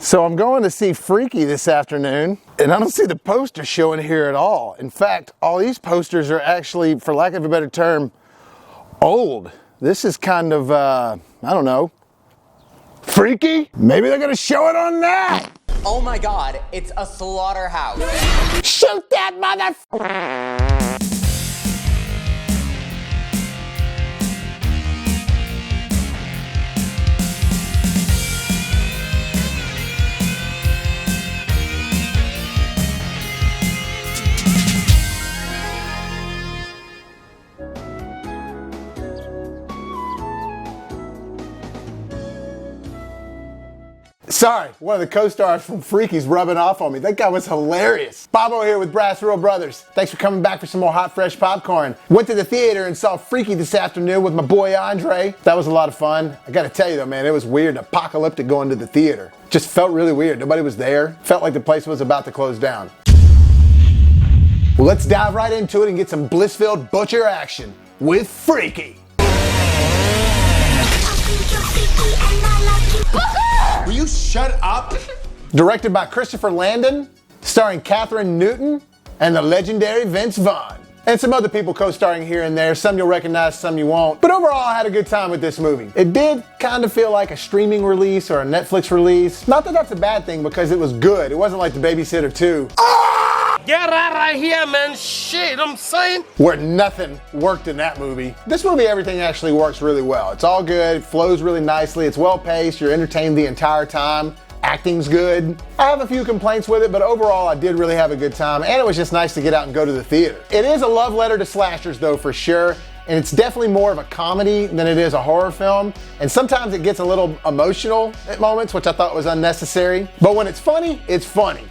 So I'm going to see Freaky this afternoon, and I don't see the poster showing here at all. In fact, all these posters are actually, for lack of a better term, old. This is kind of, I don't know, freaky? Maybe they're gonna show it on that. Oh my God, it's a slaughterhouse. Shoot that mother... Sorry, one of the co-stars from Freaky's rubbing off on me. That guy was hilarious. Bobo here with BrassReel Brothers. Thanks for coming back for some more hot, fresh popcorn. Went to the theater and saw Freaky this afternoon with my boy Andre. That was a lot of fun. I gotta tell you though, man, it was weird and apocalyptic going to the theater. Just felt really weird. Nobody was there. Felt like the place was about to close down. Well, let's dive right into it and get some bliss-filled butcher action with Freaky. Will you shut up? Directed by Christopher Landon, starring Kathryn Newton and the legendary Vince Vaughn. And some other people co-starring here and there. Some you'll recognize, some you won't. But overall, I had a good time with this movie. It did kind of feel like a streaming release or a Netflix release. Not that that's a bad thing because it was good. It wasn't like The Babysitter 2. Get out of here, man. Shit, I'm saying. Where nothing worked in that movie. This movie, everything actually works really well. It's all good, it flows really nicely, it's well paced, you're entertained the entire time. Acting's good. I have a few complaints with it, but overall I did really have a good time, and it was just nice to get out and go to the theater. It is a love letter to slashers though, for sure, and it's definitely more of a comedy than it is a horror film, and sometimes it gets a little emotional at moments, which I thought was unnecessary. But when it's funny, it's funny.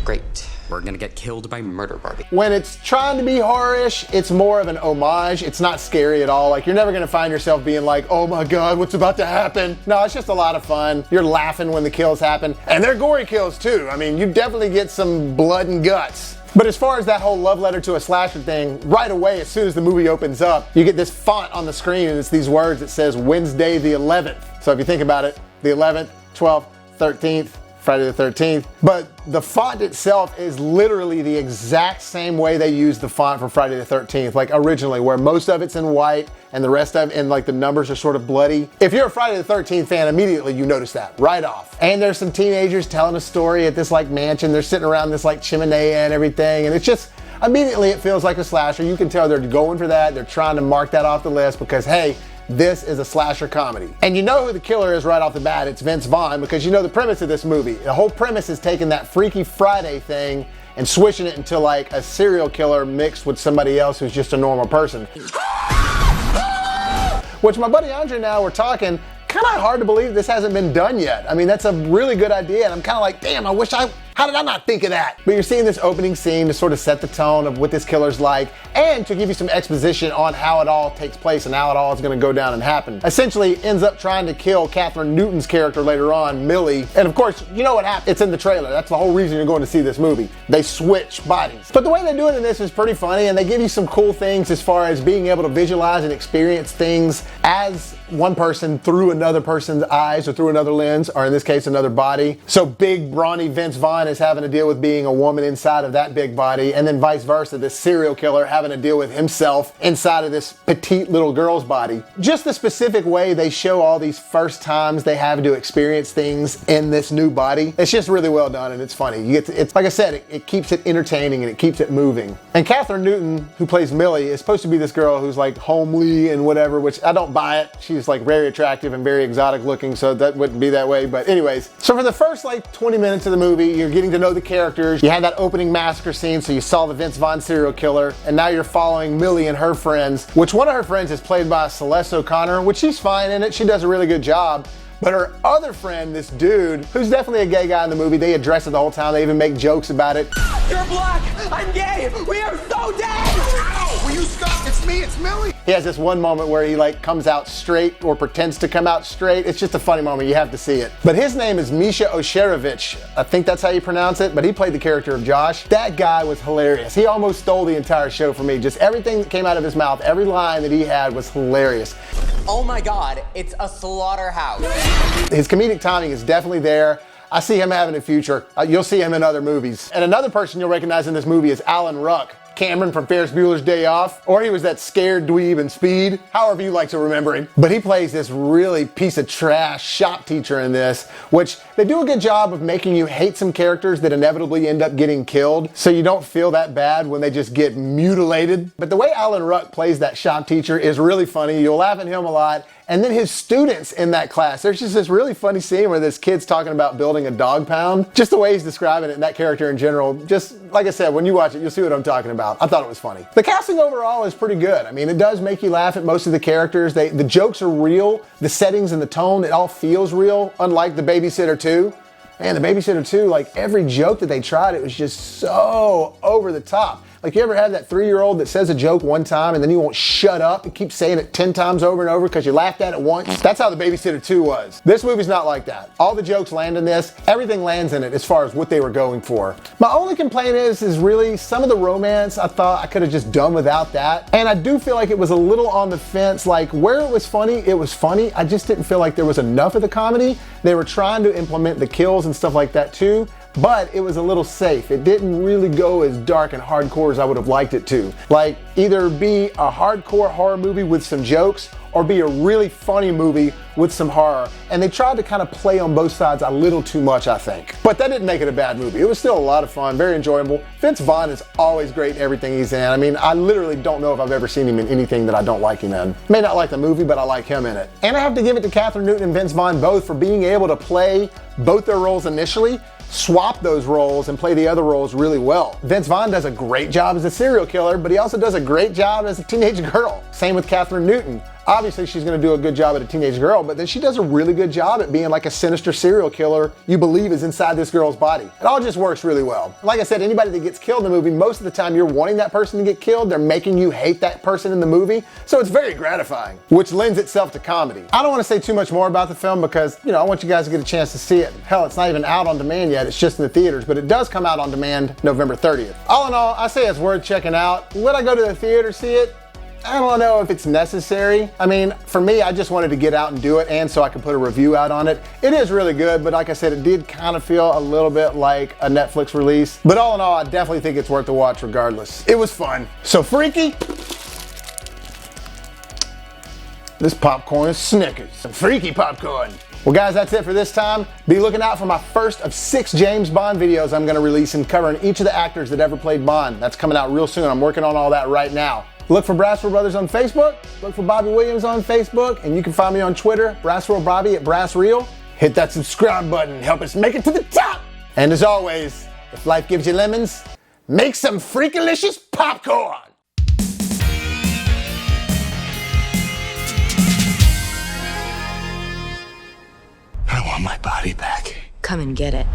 Great. We're gonna get killed by Murder Barbie. When it's trying to be horror-ish, it's more of an homage. It's not scary at all. Like, you're never gonna find yourself being like, oh my God, what's about to happen? No, it's just a lot of fun. You're laughing when the kills happen. And they're gory kills too. I mean, you definitely get some blood and guts. But as far as that whole love letter to a slasher thing, right away, as soon as the movie opens up, you get this font on the screen and it's these words that says Wednesday the 11th. So if you think about it, the 11th, 12th, 13th, Friday the 13th. But the font itself is literally the exact same way they used the font for Friday the 13th, like originally, where most of it's in white and the rest of it, and like the numbers are sort of bloody. If you're a Friday the 13th fan, immediately you notice that right off. And there's some teenagers telling a story at this like mansion. They're sitting around this like chimney and everything, and it's just, immediately it feels like a slasher. You can tell they're going for that. They're trying to mark that off the list because, hey, this is a slasher comedy. And you know who the killer is right off the bat. It's Vince Vaughn, because you know the premise of this movie. The whole premise is taking that Freaky Friday thing and switching it into like a serial killer mixed with somebody else who's just a normal person. Which my buddy Andre and I were talking, kind of hard to believe this hasn't been done yet. I mean, that's a really good idea, and I'm kind of like, damn, how did I not think of that? But you're seeing this opening scene to sort of set the tone of what this killer's like, and to give you some exposition on how it all takes place and how it all is gonna go down and happen. Essentially, ends up trying to kill Kathryn Newton's character later on, Millie. And of course, you know what happened. It's in the trailer. That's the whole reason you're going to see this movie. They switch bodies. But the way they do it in this is pretty funny, and they give you some cool things as far as being able to visualize and experience things as one person through another person's eyes or through another lens, or in this case, another body. So big, brawny Vince Vaughn is having to deal with being a woman inside of that big body, and then vice versa, this serial killer having to deal with himself inside of this petite little girl's body. Just the specific way they show all these first times they have to experience things in this new body, it's just really well done, and it's funny. It's like I said, it keeps it entertaining and it keeps it moving. And Kathryn Newton, who plays Millie, is supposed to be this girl who's like homely and whatever, which I don't buy it. She's like very attractive and very exotic looking, so that wouldn't be that way. But anyways, so for the first like 20 minutes of the movie, you're getting to know the characters. You had that opening massacre scene, so you saw the Vince Vaughn serial killer, and now you're following Millie and her friends, which one of her friends is played by Celeste O'Connor, which she's fine in it. She does a really good job. But her other friend, this dude, who's definitely a gay guy in the movie, they address it the whole time. They even make jokes about it. You're black! I'm gay! We are so dead! Ow! Will you stop? It's me, it's Millie. He has this one moment where he like comes out straight or pretends to come out straight. It's just a funny moment, you have to see it. But his name is Misha Osherovich. I think that's how you pronounce it, but he played the character of Josh. That guy was hilarious. He almost stole the entire show for me. Just everything that came out of his mouth, every line that he had was hilarious. Oh my God, it's a slaughterhouse. His comedic timing is definitely there. I see him having a future. You'll see him in other movies. And another person you'll recognize in this movie is Alan Ruck. Cameron from Ferris Bueller's Day Off, or he was that scared dweeb in Speed, however you like to remember him. But he plays this really piece of trash shop teacher in this, which they do a good job of making you hate some characters that inevitably end up getting killed, so you don't feel that bad when they just get mutilated. But the way Alan Ruck plays that shop teacher is really funny. You'll laugh at him a lot. And then his students in that class, there's just this really funny scene where this kid's talking about building a dog pound. Just the way he's describing it and that character in general, just like I said, when you watch it, you'll see what I'm talking about. I thought it was funny. The casting overall is pretty good. I mean, it does make you laugh at most of the characters. The jokes are real, the settings and the tone, it all feels real, unlike The Babysitter 2. Man, The Babysitter 2, like every joke that they tried, it was just so over the top. Like, you ever have that 3-year-old that says a joke one time and then he won't shut up and keeps saying it 10 times over and over because you laughed at it once? That's how The Babysitter 2 was. This movie's not like that. All the jokes land in this. Everything lands in it as far as what they were going for. My only complaint is really some of the romance I thought I could have just done without that. And I do feel like it was a little on the fence. Like, where it was funny, it was funny. I just didn't feel like there was enough of the comedy. They were trying to implement the kills and stuff like that too, but it was a little safe. It didn't really go as dark and hardcore as I would have liked it to. Like, either be a hardcore horror movie with some jokes or be a really funny movie with some horror. And they tried to kind of play on both sides a little too much, I think. But that didn't make it a bad movie. It was still a lot of fun, very enjoyable. Vince Vaughn is always great in everything he's in. I mean, I literally don't know if I've ever seen him in anything that I don't like him in. May not like the movie, but I like him in it. And I have to give it to Kathryn Newton and Vince Vaughn both for being able to play both their roles initially, swap those roles and play the other roles really well. Vince Vaughn does a great job as a serial killer, but he also does a great job as a teenage girl. Same with Kathryn Newton. Obviously, she's gonna do a good job at a teenage girl, but then she does a really good job at being like a sinister serial killer you believe is inside this girl's body. It all just works really well. Like I said, anybody that gets killed in the movie, most of the time you're wanting that person to get killed. They're making you hate that person in the movie. So it's very gratifying, which lends itself to comedy. I don't wanna say too much more about the film because, I want you guys to get a chance to see it. Hell, it's not even out on demand yet. It's just in the theaters, but it does come out on demand November 30th. All in all, I say it's worth checking out. Would I go to the theater to see it? I don't know if it's necessary. I mean, for me, I just wanted to get out and do it, and so I could put a review out on it. It is really good, but like I said, it did kind of feel a little bit like a Netflix release. But all in all, I definitely think it's worth the watch regardless. It was fun. So freaky. This popcorn is Snickers. Some freaky popcorn. Well guys, that's it for this time. Be looking out for my first of 6 James Bond videos I'm gonna release and covering each of the actors that ever played Bond. That's coming out real soon. I'm working on all that right now. Look for BrassReel Brothers on Facebook, look for Bobby Williams on Facebook, and you can find me on Twitter, BrassReel Bobby at BrassReel. Hit that subscribe button, help us make it to the top. And as always, if life gives you lemons, make some freakalicious popcorn. I want my body back. Come and get it.